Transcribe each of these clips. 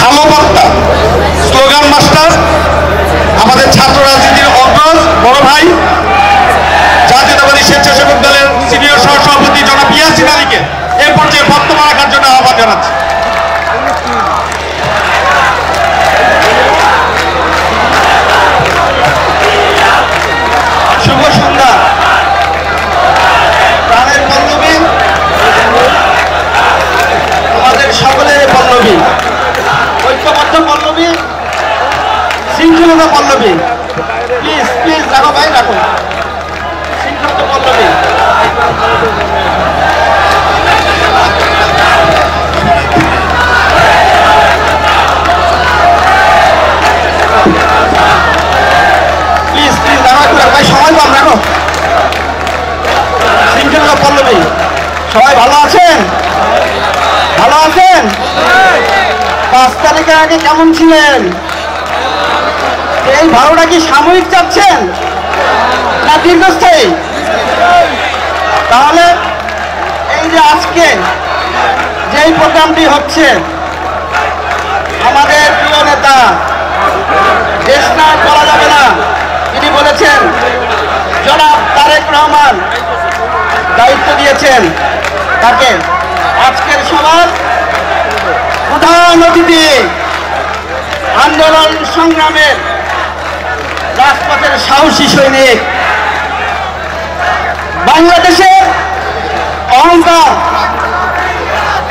থামো বক্তা, slogan master, আমাদের ছাত্র রাজনীতির অগ্রজ বড় ভাই, জাতীয়তাবাদী স্বেচ্ছাসেবক দলের সিনিয়র সহসভাপতি জনাব ইয়াসিন আলীকে এ পর্যায়ে বক্তব্য রাখার জন্য আহ্বান জানাচ্ছি। শুভ সন্ধ্যা। প্রাণের পল্লবী, আমাদের সকলের পল্লবী, ঐক্যবদ্ধ পল্লবী, শৃঙ্খলতা পল্লবী। প্লিজ প্লিজ রাখো ভাই, রাখো শৃঙ্খলতা পল্লবী। প্লিজ প্লিজ রাখো ভাই, সময় কম, রাখো শৃঙ্খলতা পল্লবী। সবাই ভালো আছেন? ভালো আছেন? 5 তারিখের আগে কেমন ছিলেন? এই ভালোটা কি সাময়িক চাচ্ছেন না দীর্ঘস্থায়ী? তাহলে এই যে আজকে যেই প্রোগ্রামটি হচ্ছে, আমাদের প্রিয় নেতা, দেশ নাম বলা যাবে না, তিনি বলেছেন, জনাব তারেক রহমান দায়িত্ব দিয়েছেন তাকে। আজকের সভার প্রধান অতিথি, আন্দোলন সংগ্রামের রাজপথের সাহসী সৈনিক, বাংলাদেশের অহংকার,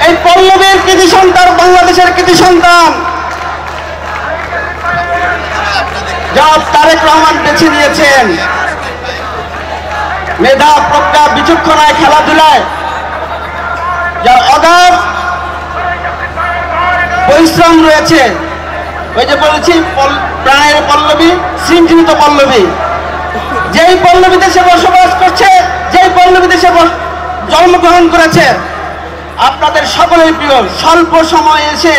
এই পল্লবীর কৃতি সন্তান, বাংলাদেশের কৃতি সন্তান জনাব তারেক রহমান বেছে নিয়েছেন। মেধা, প্রজ্ঞা, বিচক্ষণায়, খেলাধুলায় যার অগাধ পরিশ্রম রয়েছে, ওই যে বলেছি প্রাণের পল্লবী, শৃঙ্খলিত পল্লবী, যেই পল্লবীতে সে বসবাস করছে, যেই পল্লবীতে সে জন্মগ্রহণ করেছে, আপনাদের সকলের প্রিয়, স্বল্প সময়ে এসে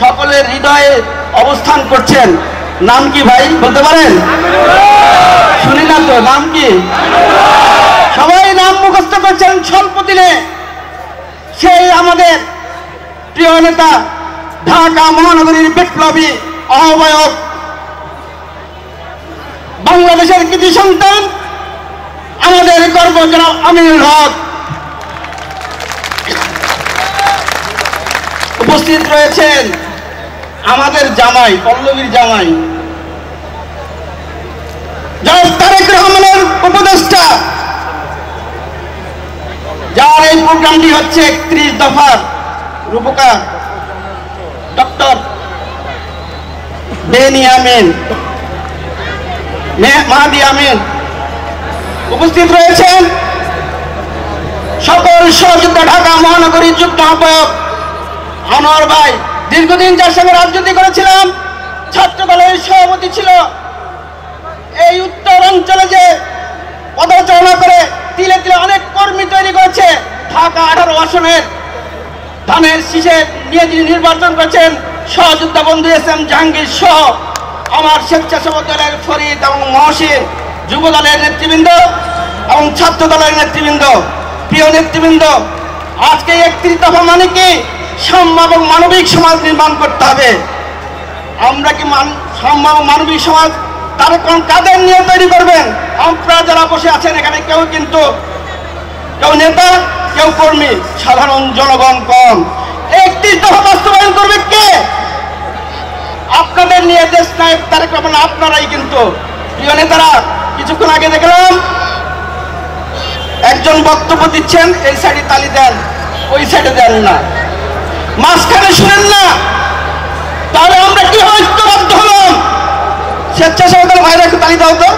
সকলের হৃদয়ে অবস্থান করছেন। নাম কি ভাই বলতে পারেন? শুনি না তো, নাম কি? সবাই নাম মুখস্থ করছেন স্বল্প দিনে। সেই আমাদের প্রিয় নেতা, ঢাকা মহানগরীর বিপ্লবী আহ্বায়ক, বাংলাদেশের কৃতি সন্তান, আমাদের গর্ব জনাব আমিনুল হক উপস্থিত রয়েছেন। আমাদের জামাই, পল্লবীর জামাই জনাব তারেক রহমানের উপদেষ্টা, যার এই প্রোগ্রামটি হচ্ছে 31 দফার রূপকার, ডক্টর বেনিয়ামিন মাহাদি আমিন উপস্থিত রয়েছেন। সকল সহযোদ্ধা, ঢাকা মহানগরী যুগ্ম আহ্বায়ক আনোয়ার ভাই, দীর্ঘদিন যার সঙ্গে রাজনীতি করেছিলাম, ছাত্র দলের সভাপতি ছিল, এই উত্তর অঞ্চলে যে পদচারণা করে তিলে তিলে অনেক কর্মী তৈরি করেছে। ঢাকা 18 আসনের ধানের শীষে নিয়ে যিনি নির্বাচন করেছেন, সহযোদ্ধা বন্ধু SM জাহাঙ্গীর সহ আমার স্বেচ্ছাসেবক দলের ফরিদ এবং মহসিন, যুব দলের নেতৃবৃন্দ এবং ছাত্র দলের নেতৃবৃন্দ, প্রিয় নেতৃবৃন্দ, আজকে 31 দফা মানে কি? সাম্য এবং মানবিক সমাজ নির্মাণ করতে হবে। আমরা কি সাম্য এবং মানবিক সমাজ তার কাদের নিয়ে তৈরি করবেন? আপনারা যারা বসে আছেন এখানে কেউ কিন্তু কেউ নেতা, কেউ কর্মী, সাধারণ জনগণ কম। 31 দফা বাস্তবায়ন করবে কে? আপনাদের নিয়ে দেশ নায়ক তারেক রহমান, আপনারাই কিন্তু। প্রিয় নেতারা, কিছুক্ষণ আগে দেখলাম একজন বক্তব্য দিচ্ছেন, এই সাইডে তালি দেন, ওই সাইডে দেন না, মাঝখানে শুনেন না, তাহলে আমরা কি ঐক্যবদ্ধ হলাম? স্বেচ্ছাসেবক দল ভাইরা একটু তালি দাও তো,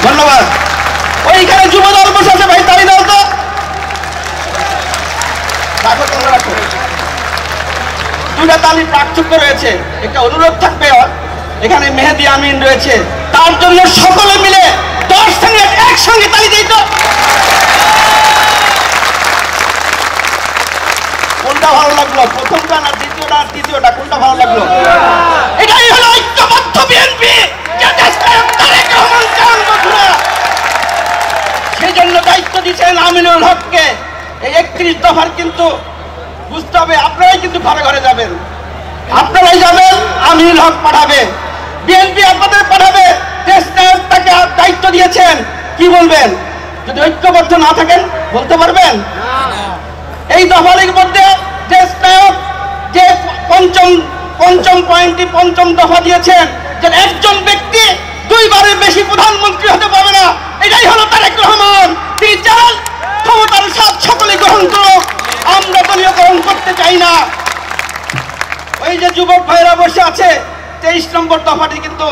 ধন্যবাদ। ওইখানে যুব দল বসে আছে, ভাই তালি দাও তো, রাখো তোমরা, রাখো। 2টা তালি প্রাকচুক্য রয়েছে। একটা অনুরোধ থাকবে, এখানে মেহেদি আমিন রয়েছে, তার জন্য সকলে মিলে 10 সঙ্গে একসঙ্গে তালি দিই তো। কোনটা ভালো লাগলো? প্রথমটা না দ্বিতীয়টা? তৃতীয়টা কোনটা ভালো লাগলো? এটাই হলো ঐক্যবদ্ধ বিএনপি। সেই জন্য দায়িত্ব দিচ্ছেন আমিনুল হককে। এই 31 দফার কিন্তু বুঝতে হবে আপনারাই কিন্তু ঘরে ঘরে যাবেন, আপনারাই যাবেন, আমিনুল হক পাঠাবে, বিএনপি আপনাদের পাঠাবে, দেশ নায়ক তাকে দায়িত্ব দিয়েছেন, কি বলবেন? যদি ঐক্যবদ্ধ না থাকেন বলতে পারবেন? এই দফার মধ্যে দেশ নায়ক যে পঞ্চম পয়েন্টটি পঞ্চম দফা দিয়েছেন যে একজন ব্যক্তি দুইবারের বেশি প্রধানমন্ত্রী হতে পারবে না, এটাই হলো তারেক রহমান। তিনি চান ক্ষমতার স্বাদ সকলে গ্রহণ করুক, আমরা দলীয় গ্রহণ করতে চাই না। ওই যে যুবক ভাইরা বসে আছে, 23 নম্বর দফাটি কিন্তু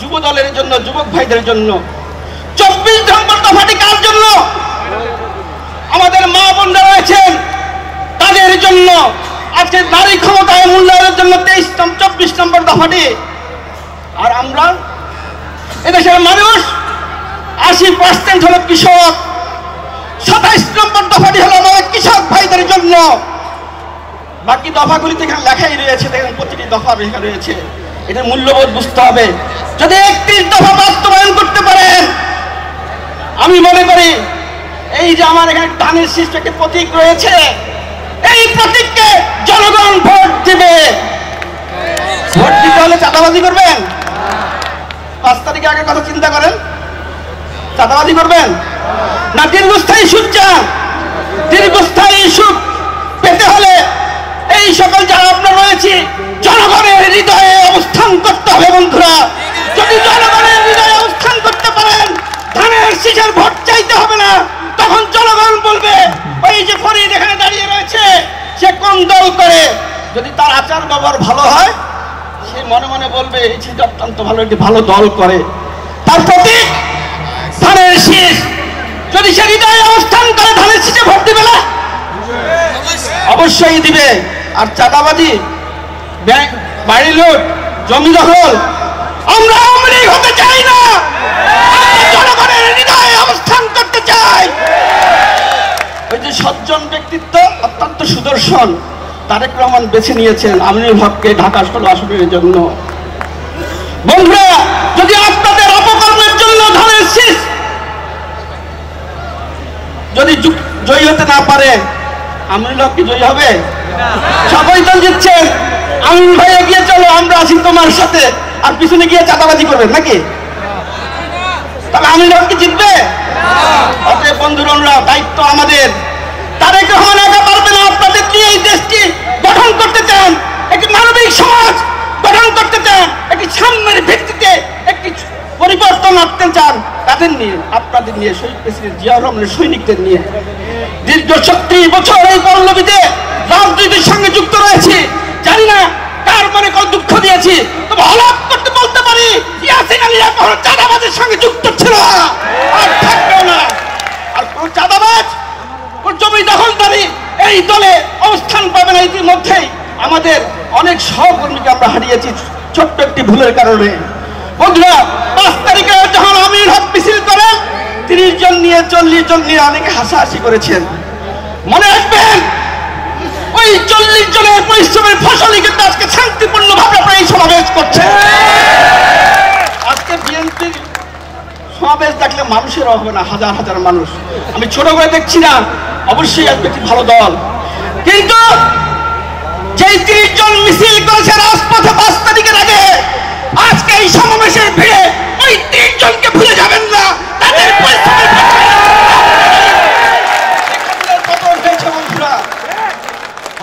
যুব দলের জন্য, যুবক ভাইদের জন্য। 24 নম্বর দফাটি কার জন্য? আমাদের মা বোনরা রয়েছেন তাদের জন্য। আজকে নারী ক্ষমতায় মূল্যায়নের জন্য 24 নম্বর দফাটি। আর আমরা এদেশের মানুষ 80% হলো কৃষক, 27 নম্বর দফাটি হলো আমাদের কৃষক ভাইদের জন্য। বাকি দফাগুলিতে এখানে লেখাই রয়েছে, দেখেন প্রতিটি দফা লেখা রয়েছে। এটার মূল্যবোধ বুঝতে হবে। যদি 31 দফা বাস্তবায়ন করতে পারেন, আমি মনে করি এই যে আমার এখানে ধানের শীষ একটি প্রতীক রয়েছে, এই প্রতীককে জনগণ ভোট দিবে। ভোট দিতে হলে চাঁদাবাজি করবেন? 5 তারিখে আগে কথা চিন্তা করেন। চাঁদাবাজি করবেন না দীর্ঘস্থায়ী সুখ চান? দীর্ঘস্থায়ী সুখ পেতে হলে এই সকল যারা আপনারা রয়েছে জনগণের হৃদয়ে অবস্থান করতে হবে বন্ধুরা। যদি জনগণের হৃদয়ে অবস্থান করতে পারেন, ধানের শীষের ভোট চাইতে হবে না। তখন জনগণ বলবে ওই যে ফরিদ এখানে দাঁড়িয়ে রয়েছে, সে কোন দল করে। যদি তার আচার ব্যবহার ভালো হয়, সে মনে মনে বলবে এই ছেলে অত্যন্ত ভালো, একটি ভালো দল করে। তার প্রতীক ধানের শীষ। যদি সে হৃদয়ে অবস্থান করে, ধানের শীষে ভোট দিবে না? অবশ্যই দিবে। আর চাঁদাবাজি, ব্যাংক বাড়ি লুট, জমি দখল, আমরা আওয়ামী লীগ হতে চাই না। জনগণের হৃদয়ে অবস্থান করতে চাই। ওই যে সজ্জন ব্যক্তিত্ব, অত্যন্ত সুদর্শন তারেক রহমান বেছে নিয়েছেন আমিনুল হককে ঢাকা 16 আসনের জন্য। বন্ধুরা, যদি আপনাদের অপকর্মের জন্য ধানের শীষ যদি জয়ী হতে না পারে, আমিনুল হক কি জয়ী হবে? সবাই দল জিতছেন, আমিনুল ভাই এগিয়ে চলো, আমরা আছি তোমার সাথে, আর পিছনে গিয়ে চাঁদাবাজি করবেন নাকি? তবে আমিনুল হক কি জিতবে? অতএব বন্ধুরা, দায়িত্ব আমাদের। তারেক রহমান একা পারবে না। আপনাদের নিয়ে এই দেশটি গঠন করতে চান, একটি মানবিক সমাজ গঠন করতে চান, একটি সাম্যের ভিত্তিতে একটি পরিবর্তন আনতে চান, তাদের নিয়ে, আপনাদের নিয়ে, শহীদ প্রেসিডেন্ট জিয়াউর রহমানের সৈনিকদের নিয়ে। দীর্ঘ 36 বছর এই পল্লবীতে রাজনীতির সঙ্গে যুক্ত রয়েছি। জানি না কার মনে কোন দুঃখ দিয়েছি, তবে হলফ করতে বলতে পারি ইয়াসিন আলী কখনো চাঁদাবাজের সঙ্গে যুক্ত ছিল না, আর থাকবেও না। আর কোন চাঁদাবাজ, কোন জমি দখলদারি এই দলে অবস্থান পাবে না। ইতিমধ্যেই আমাদের অনেক সহকর্মীকে আমরা হারিয়েছি ছোট্ট একটি ভুলের কারণে। বন্ধুরা, 5 তারিখে যখন আমিনুল হক মিছিল করেন, 30 জন নিয়ে 40 জন নিয়ে অনেকে হাসাহাসি করেছেন। মনে রাখবেন, ওই 40 জনের পরিশ্রমের ফসলই কিন্তু আজকে শান্তিপূর্ণভাবে আপনারা এই সমাবেশ করছেন। আজকে বিএনপির সমাবেশ দেখলে মানুষের হবে না, হাজার হাজার মানুষ। আমি ছোট করে দেখছি না, অবশ্যই আজকে একটি ভালো দল। কিন্তু যেই 30 জন মিছিল করেছে রাজপথে 5 তারিখের আগে, আজকে এই সমাবেশের ভিড়ে ওই 30 জনকে ভুলে যাবেন না। তাদের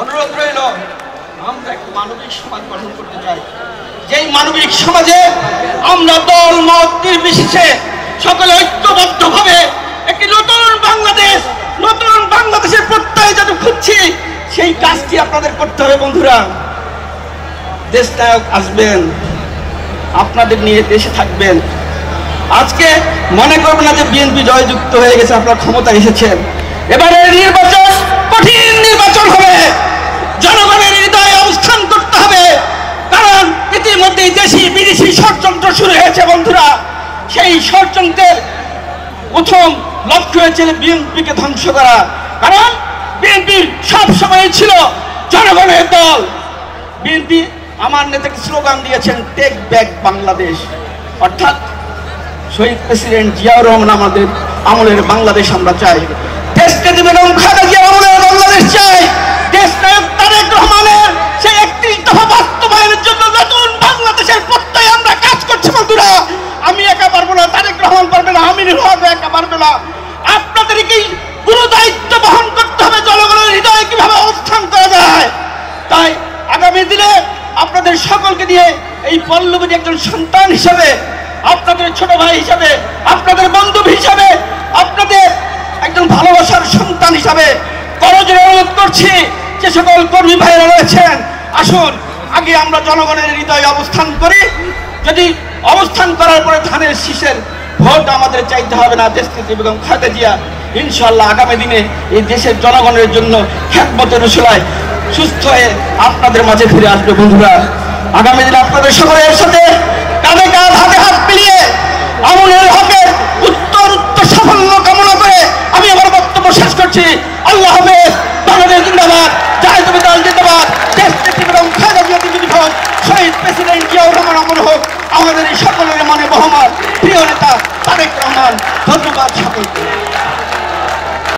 অনুরোধ রইল, আমরা একটি মানবিক সমাজ গঠন করতে চাই, যেই মানবিক সমাজে আমরা দল মত নির্বিশেষে সকলে ঐক্যবদ্ধভাবে একটি নতুন বাংলাদেশ, নতুন বাংলাদেশের প্রত্যয় যেন খুঁজছি, সেই কাজটি আপনাদের করতে হবে। বন্ধুরা, দেশ নায়ক আসবেন, আপনাদের নিয়ে দেশে থাকবেন। আজকে মনে করবেন না যে বিএনপি জয়যুক্ত হয়ে গেছে, আপনারা ক্ষমতায় এসেছেন। এবারে নির্বাচন কঠিন নির্বাচন হবে, জনগণের হৃদয়ে অবস্থান করতে হবে। কারণ ইতিমধ্যেই দেশি বিদেশি ষড়যন্ত্র শুরু হয়েছে বন্ধুরা। সেই ষড়যন্ত্রের প্রথম লক্ষ্য হয়েছিল বিএনপিকে ধ্বংস করা। কারণ বিএনপি সব সময় ছিল জনগণের দল। বিএনপি আমার নেতাকে স্লোগান দিয়েছেন, টেক ব্যাক বাংলাদেশ, অর্থাৎ শহীদ প্রেসিডেন্ট জিয়াউর রহমান আমাদের আমলের বাংলাদেশ আমরা চাই। দেশকে বেগম খালেদা জিয়ার আমলের বাংলাদেশ চাই। দেশ নায়ক তারেক রহমানের সেই 31 দফা বাস্তবায়নের জন্য নতুন বাংলাদেশের প্রত্যয়ে আমরা কাজ করছি বন্ধুরা। আমি একা পারবো না, তারেক রহমান পারবে না, আমিনুল হক একা পারবে না। আপনাদেরকেই পুরো দায়িত্ব বহন করতে হবে জনগণের হৃদয়ে কিভাবে অবস্থান করা যায়। তাই আগামী দিনে আপনাদের সকলকে দিয়ে এই পল্লবীর একজন সন্তান হিসাবে, আপনাদের ছোট ভাই হিসাবে, আপনাদের বন্ধু হিসাবে, আপনাদের একজন ভালোবাসার সন্তান হিসাবে করজোড়ে অনুরোধ করছি যে সকল কর্মী ভাইরা রয়েছেন, আসুন আগে আমরা জনগণের হৃদয়ে অবস্থান করি। যদি অবস্থান করার পরে ধানের শীষের ভোট আমাদের চাইতে হবে না, দেশনেত্রী বেগম খালেদা জিয়া ইনশাআল্লাহ আগামী দিনে এই দেশের জনগণের জন্য খেদমতের রসুলায় সুস্থ হয়ে আপনাদের মাঝে ফিরে আসবে। বন্ধুরা, আগামী দিনে আপনাদের সকলের সাথে কাঁধে কাঁধ হাতে হাত মিলিয়ে আমিনুল হকের উত্তর সাফল্য কামনা করে আমি আমার বক্তব্য শেষ করছি। আল্লাহ হাফেজ। বাংলাদেশ জিন্দাবাদ, জাতীয় দল জিন্দাবাদ, দেশনেত্রী বেগম খালেদা জিয়া জিন্দাবাদ, শহীদ প্রেসিডেন্ট জিয়াউর রহমান অমর হোক। আমাদের এই সকলের মনে বহমান প্রিয় নেতা তারেক রহমান। ধন্যবাদ সকলকে।